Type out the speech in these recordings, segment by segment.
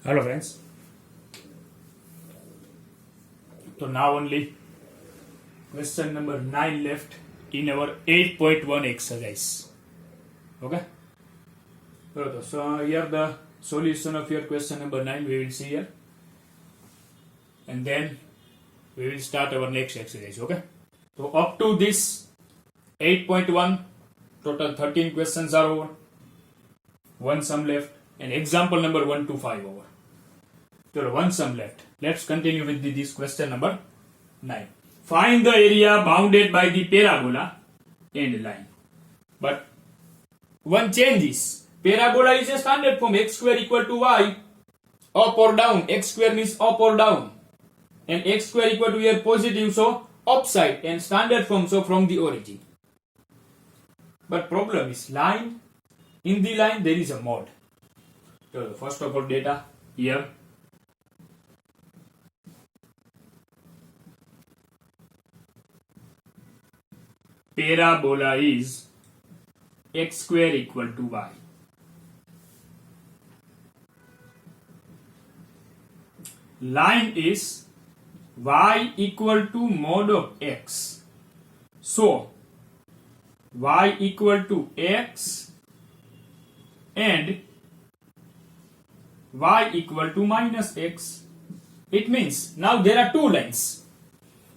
Hello friends. So now only question number 9 left in our 8.1 exercise. Okay. So here the solution of your question number 9 we will see here, and then we will start our next exercise. Okay. So up to this 8.1 total 13 questions are over, one sum left, and example number 1 to 5 over. So one sum left. Let's continue with this question number 9. Find the area bounded by the parabola and line. But one change is, parabola is a standard form, x square equal to y, up or down. X square means up or down, and x square equal to here positive, so upside, and standard form, so from the origin. But problem is line. In the line there is a mod. So first of all, data here. Parabola is x square equal to y. Line is y equal to mod of x. So y equal to x and y equal to minus x. It means now there are two lines.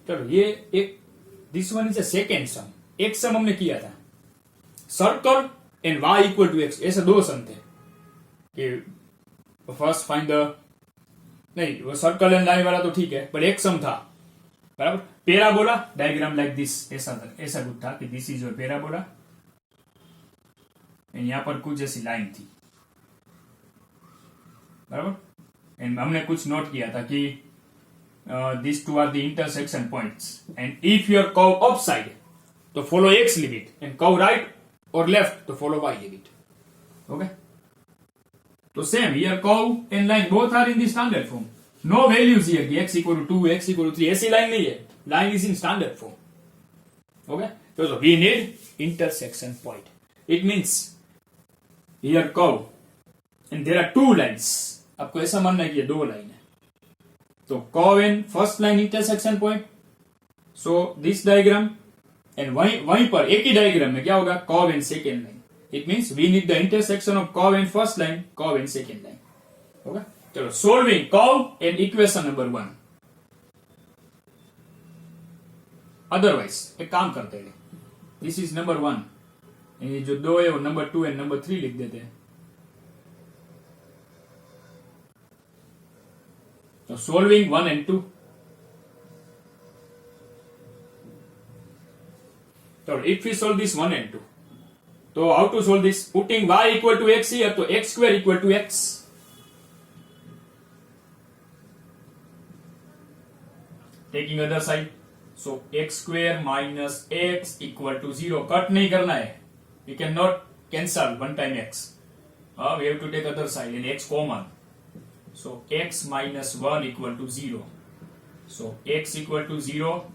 So this one is a second sum. एक सम हमने किया था, circle and y equal to x, ऐसे दो सम थे कि first find the, नहीं वो सर्कल एंड लाइन वाला तो ठीक है, पर एक सम था बराबर. पैराबोला डायग्राम लाइक दिस, ऐसा कुछ था कि this is your parabola and यहां पर कुछ ऐसी लाइन थी बराबर. एंड हमने कुछ नोट किया था कि these two are the intersection points, and if your curve upside to follow x limit, and curve right or left to follow y limit. Okay, so same here, curve and line both are in the standard form. No values here, x equal to 2, x equal to 3, ऐसी line नहीं है, line is in standard form. Okay, so we need intersection point. It means here curve and there are two lines. आपको ऐसा मानना है कि ये दो लाइन है, तो curve and first line intersection point. So this diagram and वहीं पर एक ही डायग्राम में क्या होगा, curve and second line. It means we need the intersection of curve and first line, curve and second line. Okay, चलो solving curve and equation number 1. Otherwise एक काम करते हैं, this is number 1, ये जो दो है वो number 2 and number 3 लिख देते हैं. So solving 1 and 2. So if we solve this 1 and 2, so how to solve this? Putting y equal to x here, so x square equal to x. Taking other side, so x square minus x equal to 0. Cut नहीं करना है. We cannot cancel one time x. We have to take other side and x common. So x minus 1 equal to 0. So x equal to 0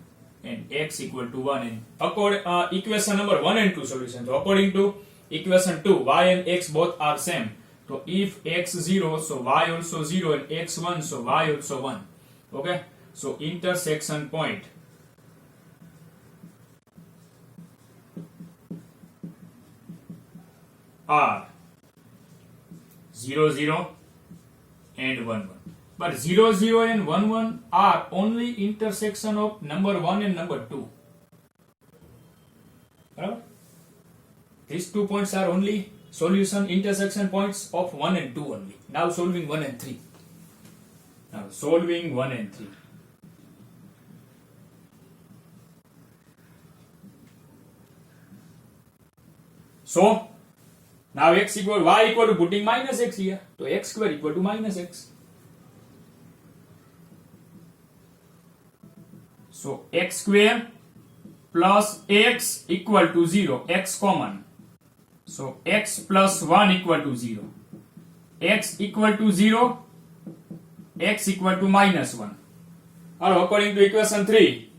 and x equal to 1. And according equation number 1 and 2 solution. So according to equation 2, y and x both are same. So if x 0, so y also 0, and x 1, so y also 1. Okay. So intersection point are 0, 0 and 1, 1. But 0, 0 and 1, 1 are only intersection of number 1 and number 2. Right? These 2 points are only solution intersection points of 1 and 2 only. Now solving 1 and 3. Now solving 1 and 3. So now x equal, y equal to, putting minus x here, so x square equal to minus x. So x square plus x equal to 0, x common. So x plus 1 equal to 0. X equal to 0, x equal to minus 1. Or according to equation 3,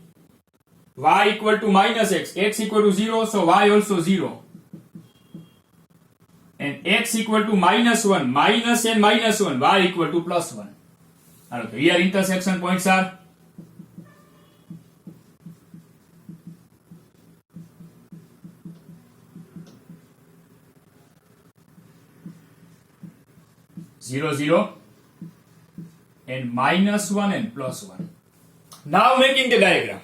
y equal to minus x equal to 0, so y also 0. and x equal to -1, minus and -1, y equal to +1. So here intersection points are 0, 0 and -1 and +1. Now making the diagram.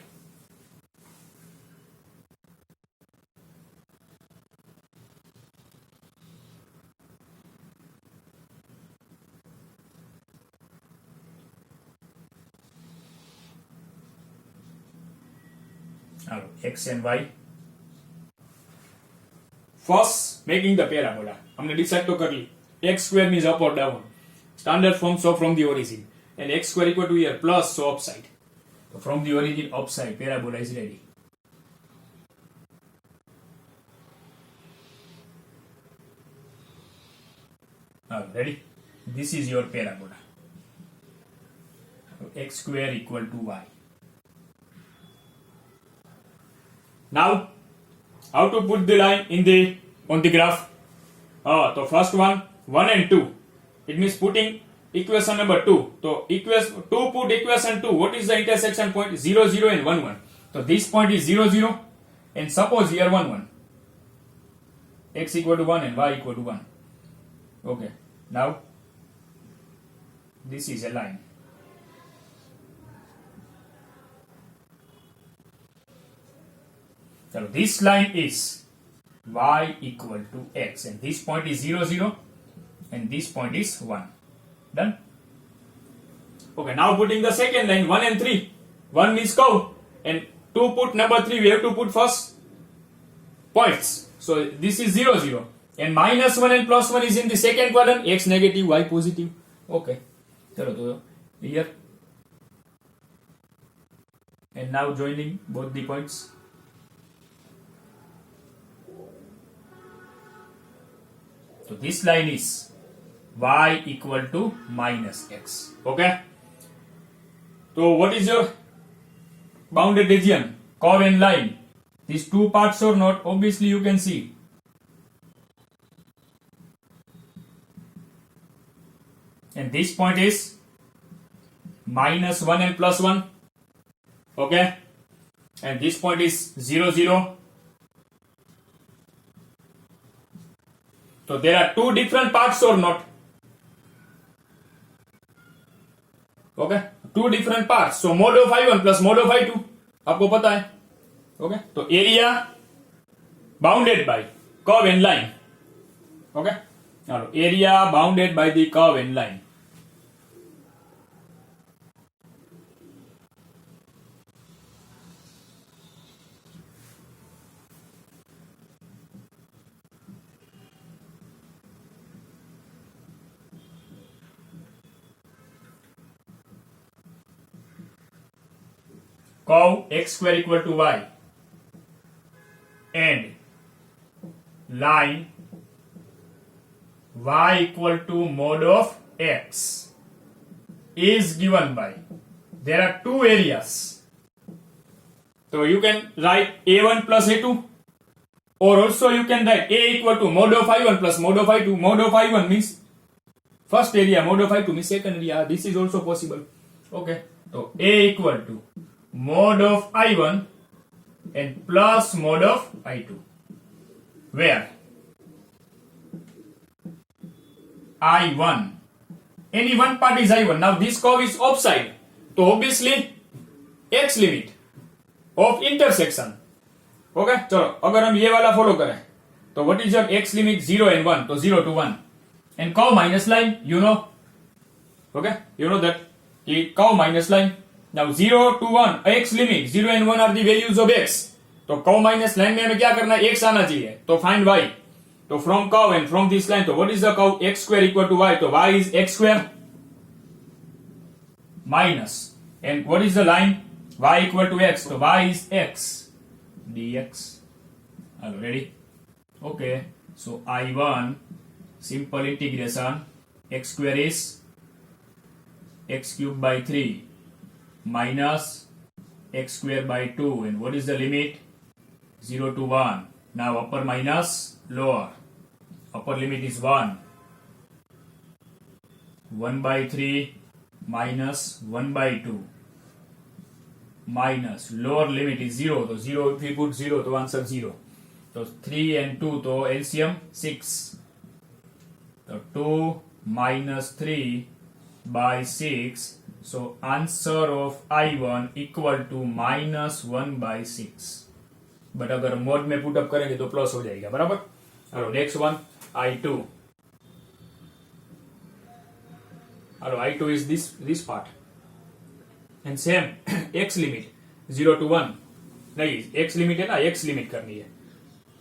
X and y. First making the parabola. हमने decide तो कर ली. X square means up or down. Standard form, so from the origin. And x square equal to here plus, so upside. So from the origin upside, parabola is ready. Now ready? This is your parabola. So x square equal to y. Now, how to put the line on the graph? So first one, 1 and 2. It means putting equation number 2. So 2 put equation 2. What is the intersection point? 0, 0 and 1, 1. So this point is 0, 0 and suppose here 1, 1. X equal to 1 and y equal to 1. Okay. Now, this is a line. So this line is y equal to x and this point is 0, 0 and this point is 1. Done? Okay, now putting the second line 1 and 3. 1 means curve and 2 put number 3. We have to put first points. So this is 0, 0 and -1 and +1 is in the second quadrant. X negative, y positive. Okay. So here and now joining both the points. So this line is y equal to -x. Okay. So what is your bounded region? Curve and line. These two parts or not? Obviously you can see. And this point is -1 and +1. Okay. And this point is 0, 0. So there are two different parts or not? Okay, two different parts. So mod of I1 plus mod of I2 आपको पता है. Okay, तो area bounded by curve and line. Okay, now area bounded by the curve and line. Curve x square equal to y and line y equal to mod of x is given by, there are two areas. So you can write a1 plus a2 or also you can write a equal to mod of I1 plus mod of I2. Mod of I1 means first area, mod of I2 means second area. This is also possible. Okay, so a equal to mod of I1 and plus mod of I2, where I1, any one part is I1. Now this curve is offside, so obviously x limit of intersection. Okay, चलो अगर हम ये वाला follow करें तो what is your x limit? 0 and 1, तो 0 to 1 and curve minus line, you know. Okay, you know that curve minus line. Now 0 to 1 x limit, 0 and 1 are the values of x. तो curve minus line में हमें क्या करना है? x आना चाहिए. तो फाइंड y. तो from curve and from this line, तो what is the curve? x square equal to y. तो y is x square minus and what is the line? y equal to x. तो y is x dx. Are you ready? Okay. So I1 simple integration x square is x cube by 3 minus x square by 2 and what is the limit? 0 to 1. Now upper minus lower. upper limit is 1. 1 by 3 minus 1 by 2 minus lower limit is 0. So 0, if we put 0, to answer 0. So 3 and 2, to LCM 6. So 2 minus 3 by 6. So answer of I1 equal to minus 1 by 6. But अगर mode में put up करेंगे तो plus हो जाएगा, बराबर. Hello next one I2. Hello I2 is this part. And same x limit 0 to 1. नहीं, x limit है ना, x limit करनी है.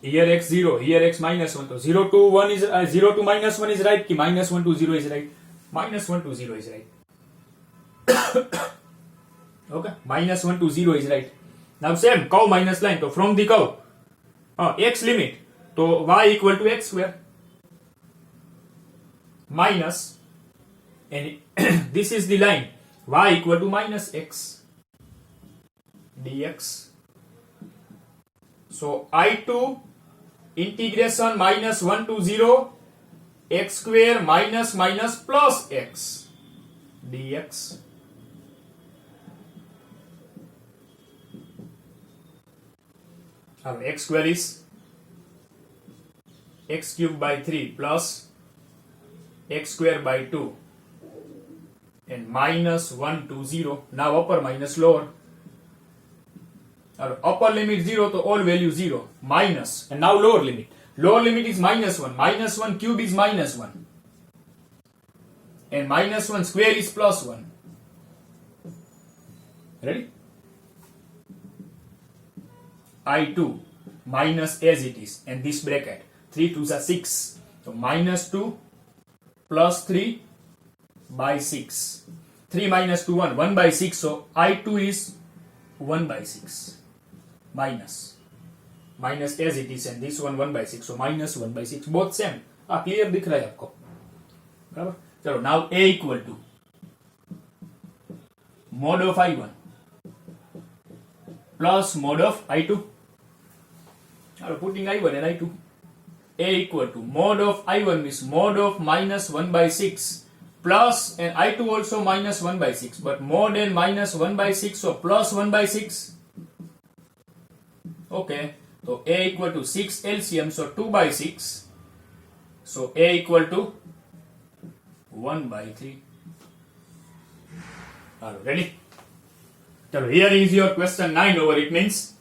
Here x 0, here x minus 1. तो 0 to 1 is 0 to minus 1 is right कि minus 1 to 0 is right? Minus 1 to 0 is right. Okay, minus 1 to 0 is right. Now same curve minus line. So from the curve, x limit, so y equal to x square minus, and this is the line, y equal to minus x dx. So I2 integration minus 1 to 0 x square minus minus plus x dx. X square is x cube by 3 plus x square by 2 and minus 1 to 0. Now upper minus lower. Upper limit 0 to all value 0 minus, and now lower limit. Lower limit is minus 1. Minus 1 cube is minus 1. And minus 1 square is plus 1. Ready? I2 minus as it is, and this bracket 3 2s are 6, so minus 2 plus 3 by 6. 3 minus 2 1 by 6, so I2 is 1 by 6 minus as it is, and this one 1 by 6, so minus 1 by 6, both same. Clear दिख रहा है आपको, बराबर. चलो now A equal to mod of I1 plus mod of I2. Putting I1 and I2. A equal to mod of I1 is mod of minus 1 by 6 plus, and I2 also minus 1 by 6, but mod and minus 1 by 6, so plus 1 by 6. Okay, so A equal to 6 LCM, so 2 by 6, so A equal to 1 by 3. Ready? So here is your question 9 over. It means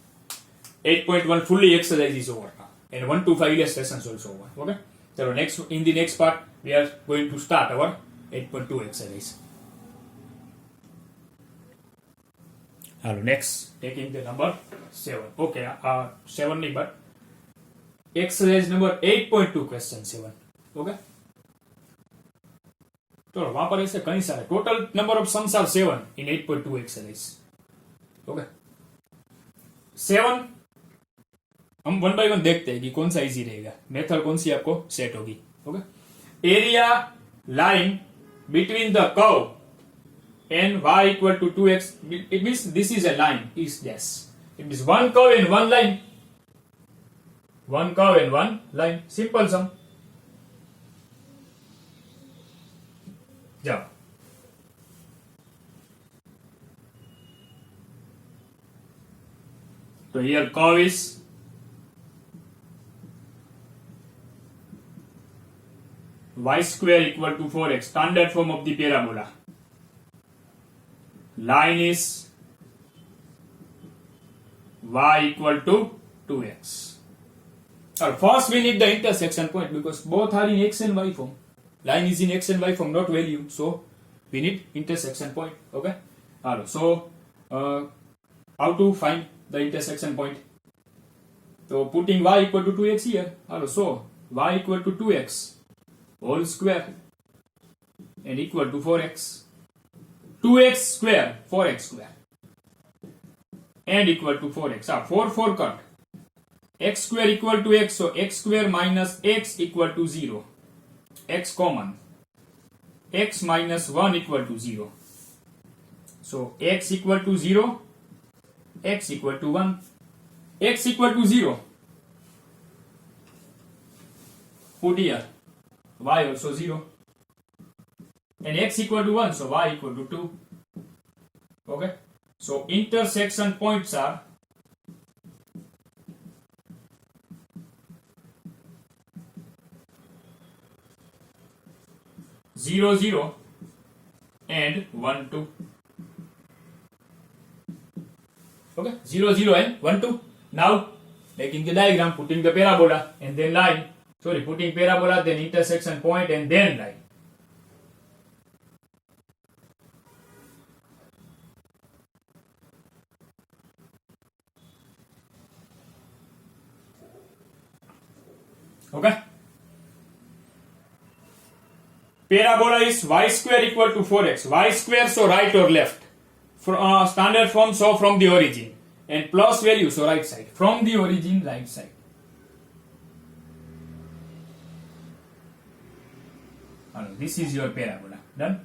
8.1 fully exercise is over now, and 1 to 5 illustrations also over. Okay. So next, in the next part, we are going to start our 8.2 exercise. Next, taking the number 7. Okay, 7 but exercise number 8.2 question 7. Okay. तो वहां पर ऐसे कई सारे total number of sums are 7 in 8.2 exercise. Okay, 7 हम 1 bye 1 देखते हैं कि कौन सा इजी रहेगा, मेथड कौन सी आपको सेट होगी. Okay, area line between the curve and y equal to 2x, it means this is a line, is this, it means one curve and one line, one curve and one line, simple sum. जाओ, तो here curve is y square equal to 4x, standard form of the parabola. Line is y equal to 2x. First we need the intersection point because both are in x and y form. Line is in x and y form, not value, so we need intersection point. Okay, so how to find the intersection point? So putting y equal to 2x here, so y equal to 2x whole square and equal to 4x, 2x square 4x square and equal to 4x. 4 cut, x square equal to x, so x square minus x equal to 0, x common, x minus 1 equal to 0, so x equal to 0, x equal to 1, x equal to 0, put here y also 0 and x equal to 1, so y equal to 2. Okay, so intersection points are 0 0 and 1 2. Okay, 0 0 and 1 2. Now making the diagram, putting the parabola and then line. Sorry, putting parabola, then intersection point and then line. Okay. Parabola is y square equal to 4x. Y square, so right or left. Standard form, so from the origin. And plus value, so right side. From the origin, right side. This is your parabola. Done?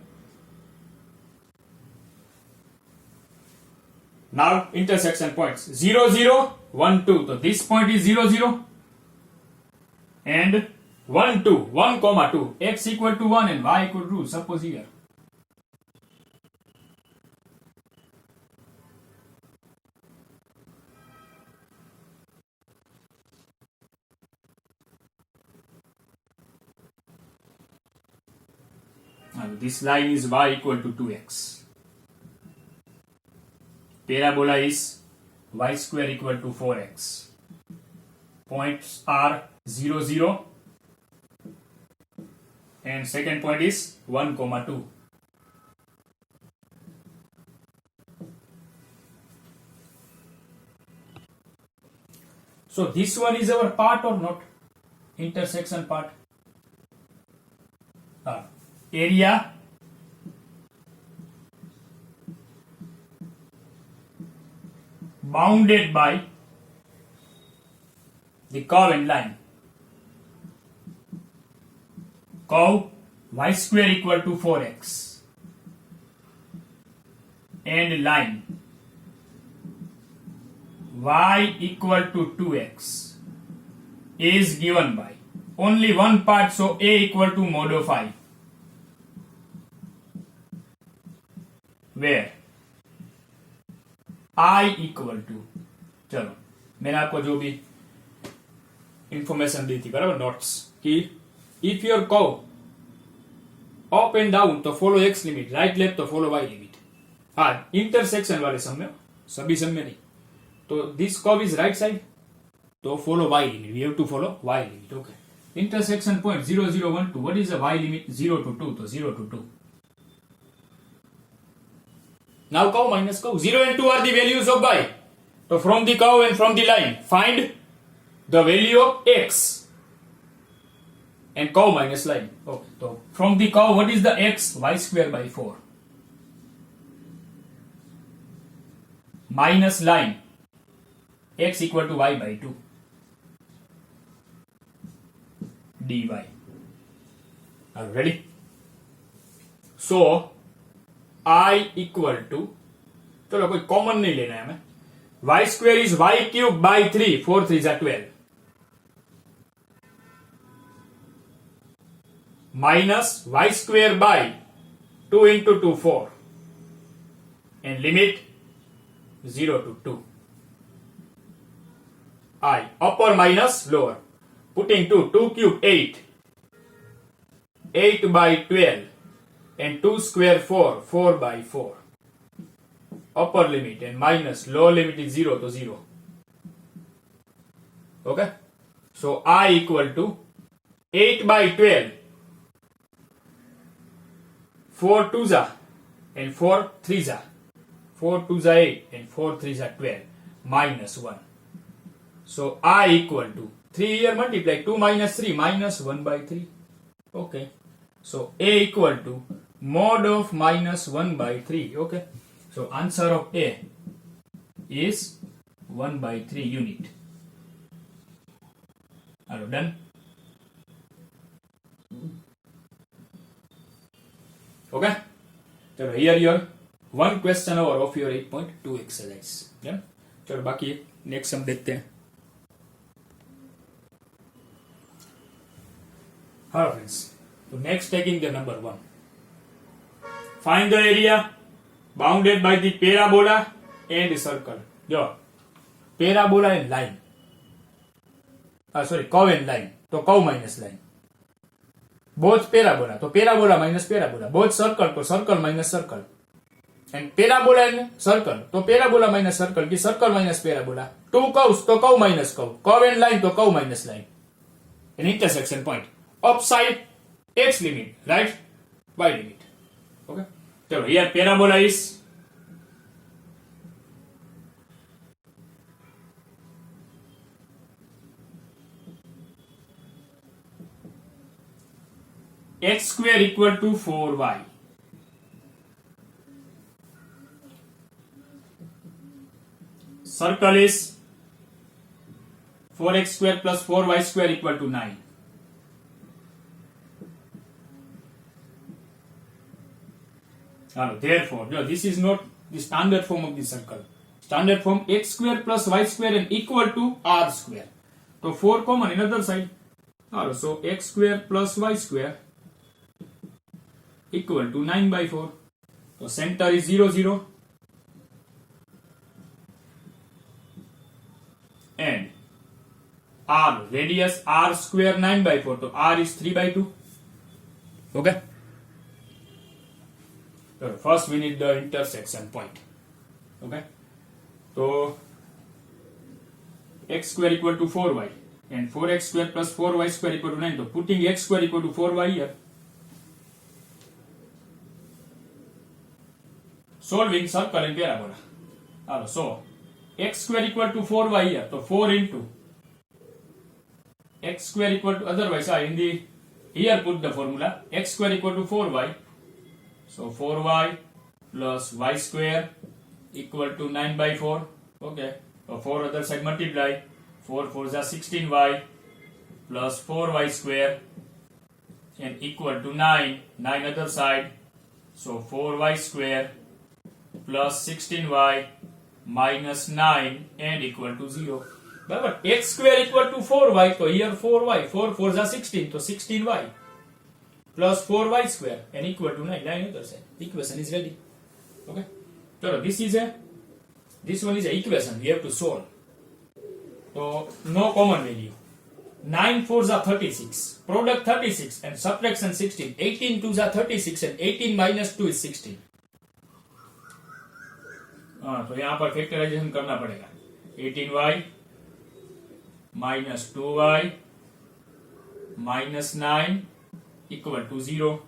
Now intersection points. 0 0, 1 2. So this point is 0 0. And 1 2, 1 comma 2, x equal to 1 and y equal to 2, suppose here. And this line is y equal to 2x. Parabola is y square equal to 4x. Points are 0 0 and second point is 1 comma 2. So this one is our part or not? Intersection part. Area bounded by the curve and line. Curve y square equal to 4x and line y equal to 2x is given by only one part, so a equal to mod of I, where I equal to, चलो मैंने आपको जो भी information दी थी बराबर notes कि if your curve up and down तो follow X limit, right left तो फॉलो वाई लिमिट. हाँ, इंटरसेक्शन वाले सम में, सभी सम में नहीं. तो this curve is right side तो follow Y limit, we have to follow Y limit. Okay, intersection point 0 0 1 2, what is the Y limit? 0 to 2, तो 0 to 2. Now curve minus curve, 0 and 2 are the values of y. So from the curve and from the line, find the value of x and curve minus line. Okay, so from the curve, what is the x? Y square by 4 minus line x equal to y by 2 dy. Are you ready? So I equal to, चलो कोई common नहीं लेना है हमें. y square is y cube by 3, 4 3s are 12, minus y square by 2 into 2 4 and limit 0 to 2. I upper minus lower, putting 2 cube 8, 8 by 12 and 2 square 4, 4 by 4. Upper limit and minus lower limit is 0 to 0. Okay, so I equal to 8 by 12, 4 2s are and 4 3s are, 4 2s are 8 and 4 3s are 12, minus 1. So I equal to 3 here multiply 2 minus 3 minus 1 by 3. Okay, so A equal to mod of minus 1 by 3. Okay, so answer of A is 1 by 3 unit. Are you done? Okay, so here your one question hour of your 8.2 exercise. Yeah, चलो बाकी next हम देखते हैं. Hello friends. So next taking the number 1. Find the area bounded by the parabola and circle. જો parabola and line. Curve and line. તો curve minus line. Both parabola. તો parabola minus parabola. Both circle. તો circle minus circle. And parabola and circle. તો parabola minus circle. कि circle minus parabola. Two curves. તો curve minus curve. Curve and line. તો curve minus line. An intersection point. Upside x limit, right? Y limit. Okay. So here parabola is x square equal to 4y. Circle is 4x square plus 4y square equal to 9. Therefore, this is not the standard form of the circle. Standard form x square plus y square and equal to r square. So 4 common in other side. So x square plus y square equal to 9 by 4. So center is 0, 0. And r, radius r square 9 by 4. So r is 3 by 2. Okay. So first we need the intersection point. Okay. So x square equal to 4y and 4x square plus 4y square equal to 9. So putting x square equal to 4y here. Solving circle and parabola. So x square equal to 4y here. So 4 into x square equal to, otherwise in the here put the formula x square equal to 4y. So 4y plus y square equal to 9 by 4. Okay. So 4 other side multiply. 4 4s are 16y plus 4y square and equal to 9. 9 other side. So 4y square plus 16y minus 9 and equal to 0. But x square equal to 4y. So here 4y. 4 4s are 16. So 16y. Plus 4y square and equal to 9. 9 other side. Equation is ready. Okay. So this one is a equation. We have to solve. So no common value. 9 4s are 36. Product 36 and subtraction 16. 18 2s are 36 and 18 minus 2 is 16. तो यहाँ पर factorisation करना पड़ेगा. 18y minus 2y minus 9 equal to 0.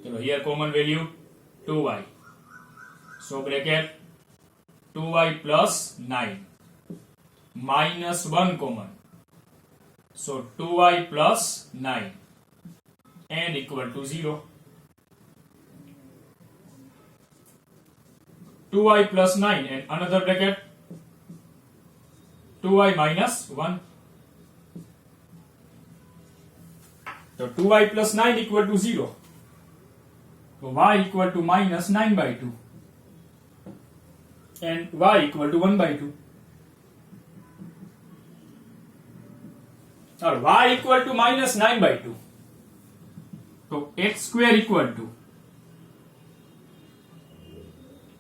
So here common value 2y. So bracket 2y plus 9 minus 1 common. So 2y plus 9 and equal to 0. 2y plus 9 and another bracket 2y minus 1. So 2y plus 9 equal to 0. So y equal to minus 9 by 2. And y equal to 1 by 2. Or y equal to minus 9 by 2. So x square equal to.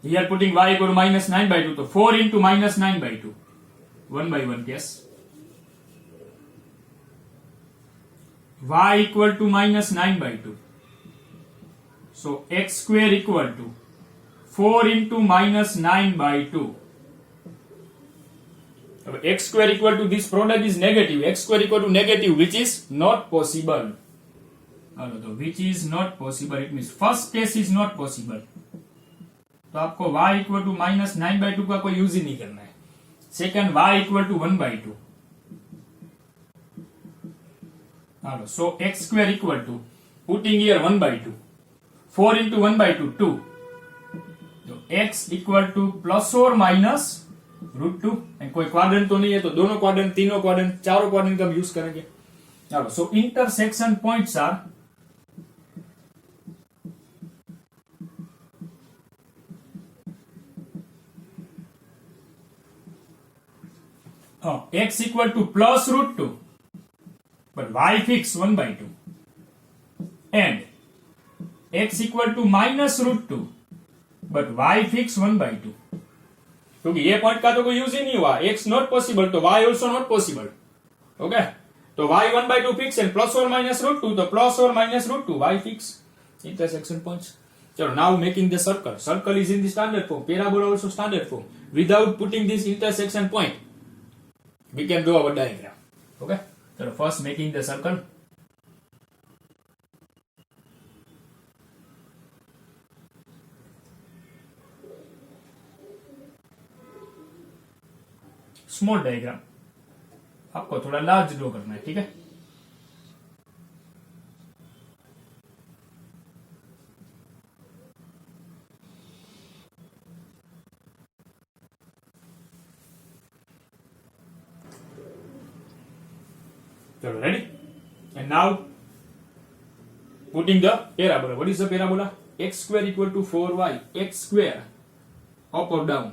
Here putting y equal to minus 9 by 2. So 4 into minus 9 by 2. 1 by 1 case. Y equal to minus 9 by 2. So x square equal to 4 into minus 9 by 2. X square equal to this product is negative. X square equal to negative, which is not possible. Which is not possible. It means first case is not possible. तो आपको y equal to minus 9 by 2 का कोई use ही नहीं करना है. Second y equal to 1 by 2. So x square equal to, putting here 1 by 2. 4 into 1 by 2, 2. So x equal to plus or minus root 2. And कोई quadrant तो नहीं है, तो दोनों क्वाड्रेंट, तीनों क्वाड्रेंट, चारों क्वाड्रेंट का यूज करेंगे. So intersection points are x equal to plus root 2, but y fix 1 by 2. x equal to minus root 2, but y fix 1 by 2. क्योंकि ये पॉइंट का तो कोई यूज ही नहीं हुआ, x नॉट पॉसिबल तो y also not possible. Okay, तो y 1 by 2 fix and plus और माइनस रूट 2, तो प्लस और minus root 2, y fix. Intersection points. चलो, now making the circle. Circle is in the standard form, parabola also standard form. Without putting this intersection point we can draw our diagram. Okay, so first making the circle. Small diagram आपको थोड़ा large draw करना है, ठीक है. Ready? And now putting the parabola. What is the parabola? X square equal to 4y. X square up or down,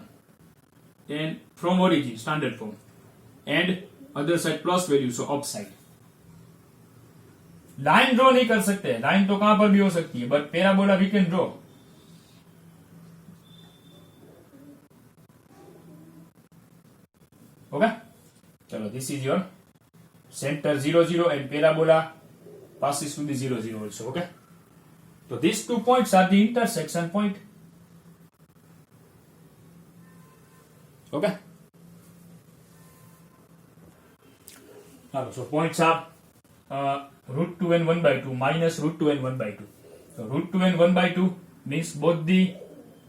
and from origin standard form, and other side plus value, so up side. Line draw नहीं कर सकते, line तो कहां पर भी हो सकती है, but parabola we can draw. Okay, चलो, this is your center 0 0 and parabola passes to the 0 0 also. Okay, so these 2 points are the intersection point. Okay, so points are root 2 and 1 by 2 minus root 2 and 1 by 2. So root 2 and 1 by 2 means both the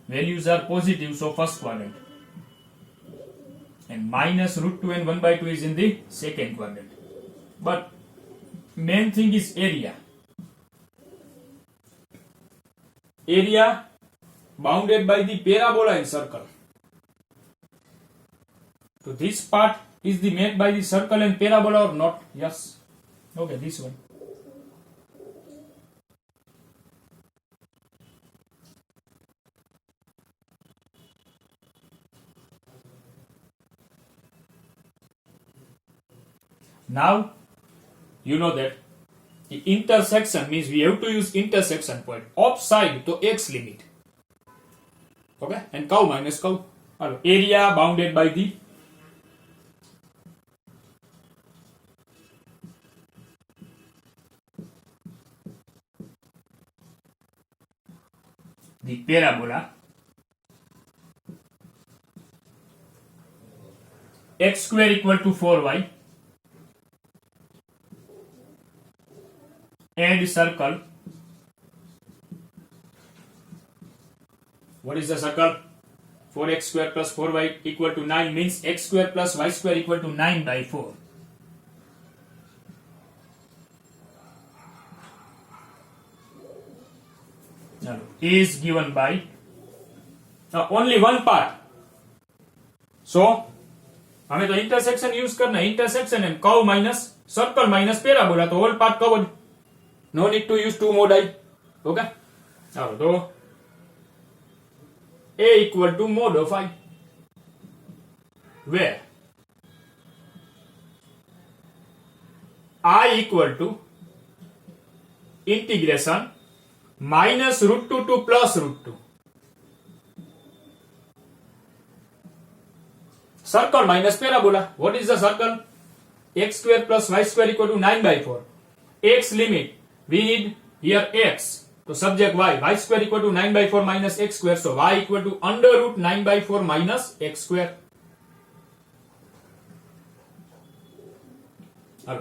values are positive, so first quadrant, and minus root 2 and 1 by 2 is in the second quadrant. But main thing is area. Area bounded by the parabola and circle. So this part is the made by the circle and parabola or not? Yes. Okay, this one. Now you know that the intersection means we have to use intersection point. Offside to x limit. Okay, and cow minus cow. Area bounded by the parabola. X square equal to 4y. And circle. What is the circle? 4x square plus 4y equal to 9 means x square plus y square equal to 9 by 4. Now, is given by only one part. So हमें तो intersection use करना है. Intersection and curve minus circle minus parabola, तो whole part covered. No need to use two modi. Okay, so A equal to mod of I, where I equal to integration minus root 2 to plus root 2. Circle minus parabola. What is the circle? X square plus y square equal to 9 by 4. X limit. We need here x. So subject y square equal to 9 by 4 minus x square. So y equal to under root 9 by 4 minus x square.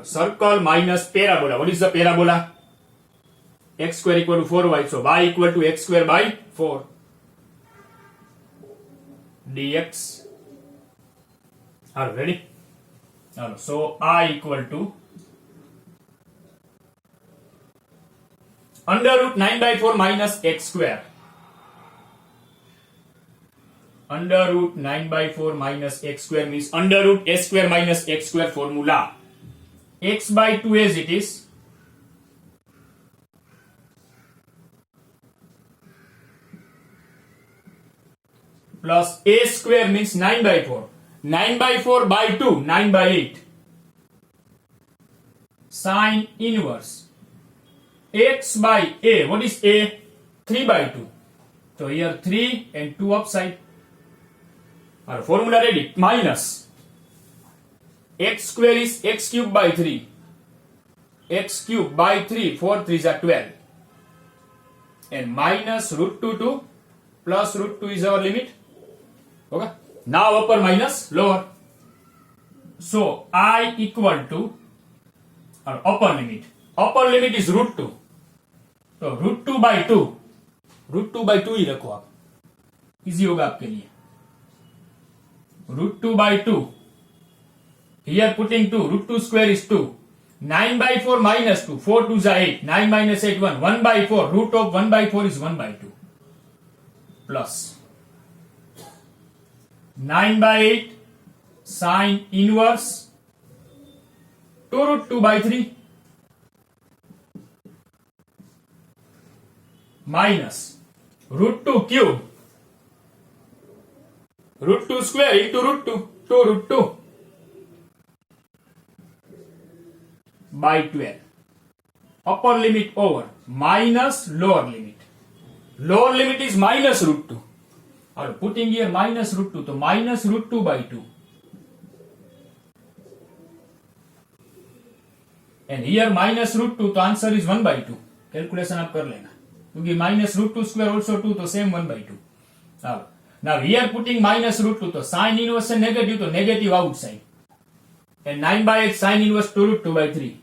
Circle minus parabola. What is the parabola? X square equal to 4y. So y equal to x square by 4 dx. Are ready? So I equal to under root 9 by 4 minus x square. Under root 9 by 4 minus x square means under root s square minus x square formula. X by 2 as it is. Plus a square means 9 by 4. 9 by 4 by 2, 9 by 8. Sine inverse. X by a. What is a? 3 by 2. So here 3 and 2 upside. Our formula ready. Minus x square is x cube by 3. X cube by 3, 4 3s are 12. And minus root 2 to plus root 2 is our limit. Okay. Now upper minus lower. So I equal to our upper limit. Upper limit is root 2. So root 2 by 2. Root 2 by 2 ही रखो आप, easy होगा आपके लिए. Root 2 by 2. Here putting 2. Root 2 square is 2. 9 by 4 minus 2. 4 2s are 8. 9 minus 8 1. 1 by 4. Root of 1 by 4 is 1 by 2. Plus 9 by 8 sine inverse 2 root 2 by 3 minus root 2 cube root 2 square into root 2 2 root 2 by 12. Upper limit over minus lower limit. Lower limit is minus root 2. Or putting here minus root 2, so minus root 2 by 2. And here minus root 2, तो answer is 1 by 2. Calculation आप कर लेना. क्योंकि minus root 2 square also 2, तो same 1 by 2. Now here putting minus root 2, तो sin inverse and negative, तो negative outside. And 9 by 8 sin inverse 2 root 2 by 3.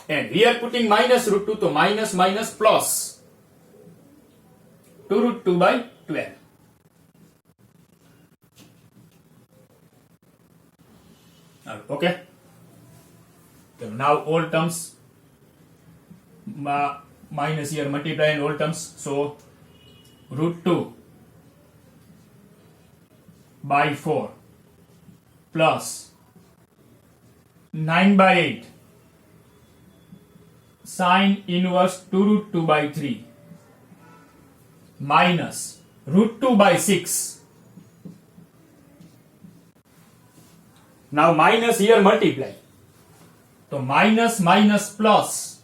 And here putting minus root 2, तो minus minus plus 2 root 2 by 12. Okay. So now all terms minus here multiply and all terms. So root 2 by 4 plus 9 by 8 sine inverse 2 root 2 by 3 minus root 2 by 6. Now minus here multiply. So minus minus plus.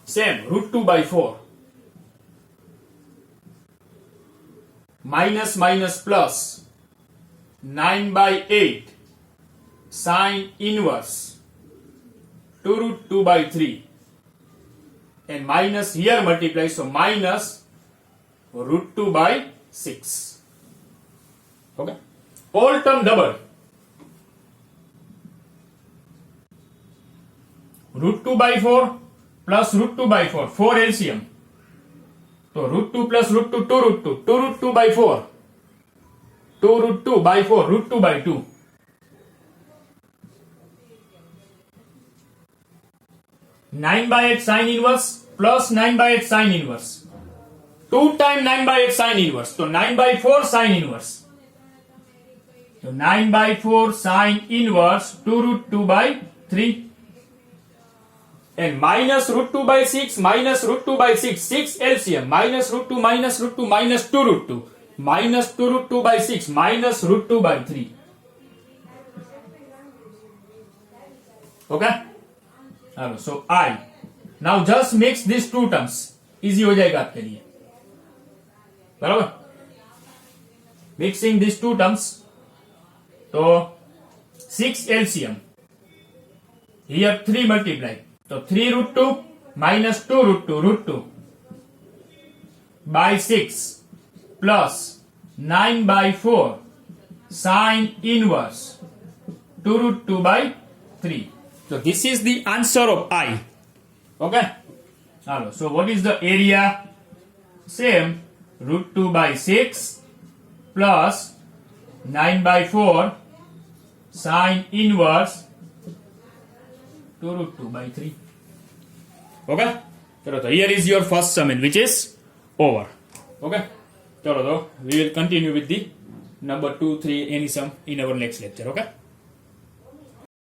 Same root 2 by 4. Minus minus plus 9 by 8 sine inverse 2 root 2 by 3. And minus here multiply, so minus root 2 by 6. Okay. All term double. Root 2 by 4 plus root 2 by 4. 4 LCM. So root 2 plus root 2, 2 root 2. 2 root 2 by 4. 2 root 2 by 4. Root 2 by 2. Nine by 8 sine inverse plus 9 by 8 sine inverse. 2 times 9 by 8 sine inverse. So 9 by 4 sine inverse. So 9 by 4 sine inverse 2 root 2 by 3. And minus root 2 by 6 minus root 2 by 6. 6 LCM. Minus root 2 minus root 2 minus 2 root 2. Minus 2 root 2 by 6 minus root 2 by 3. Okay? So I. Now just mix these two terms. Easy हो जाएगा आपके लिए. बराबर? Mixing these two terms. तो 6 LCM. Here 3 multiply. So 3 root 2 minus 2 root 2 root 2 by 6 plus 9 by 4 sine inverse 2 root 2 by 3. So this is the answer of I. Okay. So what is the area? Same. Root 2 by 6 plus 9 by 4 sine inverse 2 root 2 by 3. Okay. So here is your first sum which is over. Okay. So we will continue with the number 2, 3 any sum in our next lecture. Okay.